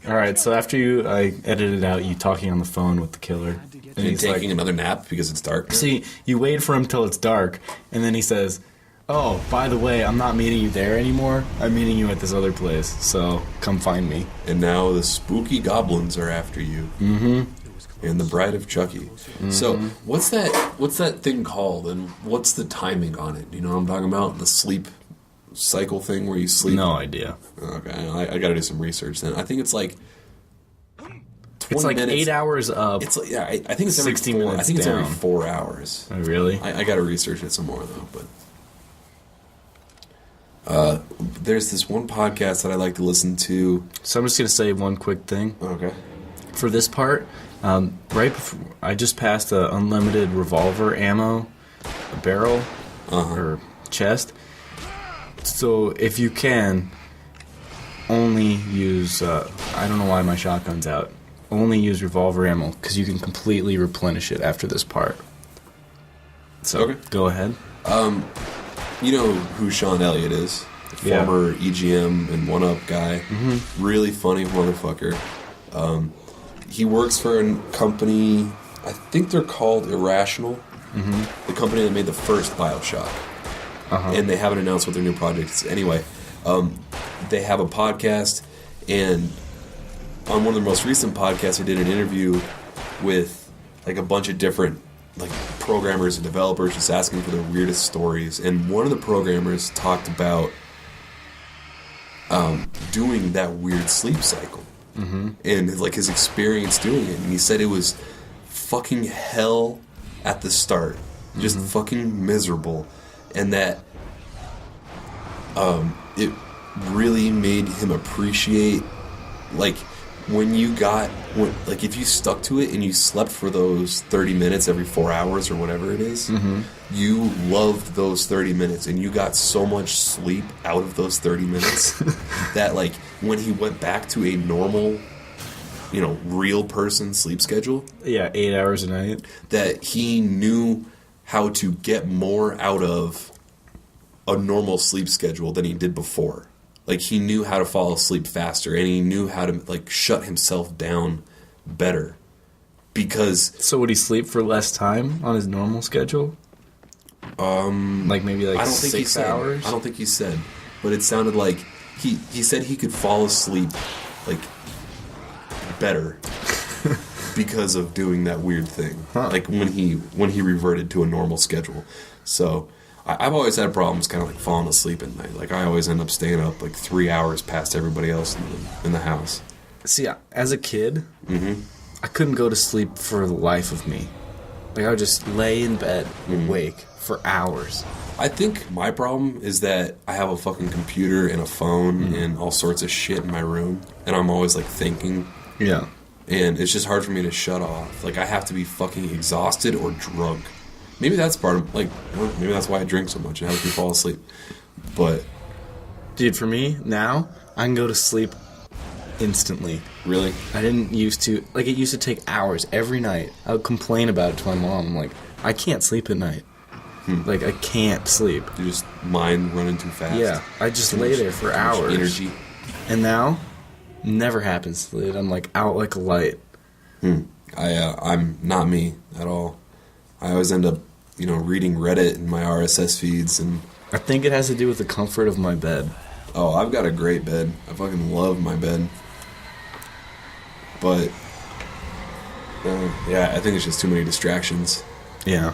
All right, so after I edited out you talking on the phone with the killer. And he's taking another nap because it's dark. See, you wait for him till it's dark, and then he says, "Oh, by the way, I'm not meeting you there anymore. I'm meeting you at this other place, so come find me." And now the spooky goblins are after you. Mm-hmm. And the Bride of Chucky. Mm-hmm. So, what's that thing called, and what's the timing on it? Do you know what I'm talking about? The sleep cycle thing where you sleep? No idea. Okay, I got to do some research then. I think it's like 20 it's like minutes. 8 hours up. It's like, yeah, I think it's every 60 4, minutes I think it's down. every 4 hours. Oh, really? I got to research it some more though. But there's this one podcast that I like to listen to. So I'm just gonna say one quick thing. Okay. For this part, right before I just passed a unlimited revolver ammo barrel or chest. So if you can, only use. I don't know why my shotgun's out. Only use revolver ammo because you can completely replenish it after this part. So go ahead. You know who Sean Elliott is? Former EGM and 1UP guy. Mm-hmm. Really funny motherfucker. He works for a company, I think they're called Irrational. Mm-hmm. The company that made the first BioShock. And they haven't announced what their new project is. Anyway, they have a podcast, and on one of the most recent podcasts, I did an interview with like a bunch of different like programmers and developers just asking for their weirdest stories. And one of the programmers talked about doing that weird sleep cycle. And like his experience doing it. And he said it was fucking hell at the start. Just fucking miserable. And that it really made him appreciate like if you stuck to it and you slept for those 30 minutes every 4 hours or whatever it is, you loved those 30 minutes and you got so much sleep out of those 30 minutes that like when he went back to a normal, real person sleep schedule, 8 hours a night, that he knew how to get more out of a normal sleep schedule than he did before. Like, he knew how to fall asleep faster, and he knew how to, like, shut himself down better. Because... So would he sleep for less time on his normal schedule? Like, maybe, like, 6 hours? I don't think he said. But it sounded like... He said he could fall asleep, like, better because of doing that weird thing. Like, when he reverted to a normal schedule. So... I've always had problems kind of like falling asleep at night. Like, I always end up staying up like 3 hours past everybody else in the house. See, as a kid, I couldn't go to sleep for the life of me. Like, I would just lay in bed awake for hours. I think my problem is that I have a fucking computer and a phone and all sorts of shit in my room. And I'm always, like, thinking. Yeah. And it's just hard for me to shut off. Like, I have to be fucking exhausted or drunk. Maybe that's part of, like, maybe that's why I drink so much. It helps me fall asleep. But... Dude, for me, now, I can go to sleep instantly. Really? I didn't used to... Like, it used to take hours every night. I would complain about it to my mom. I'm like, I can't sleep at night. Like, I can't sleep. You just mind running too fast? Yeah. I just lay there for hours. Energy. And now, never happens, dude. I'm, like, out like a light. I'm not me at all. I always end up, reading Reddit and my RSS feeds, and... I think it has to do with the comfort of my bed. Oh, I've got a great bed. I fucking love my bed. But, I think it's just too many distractions. Yeah.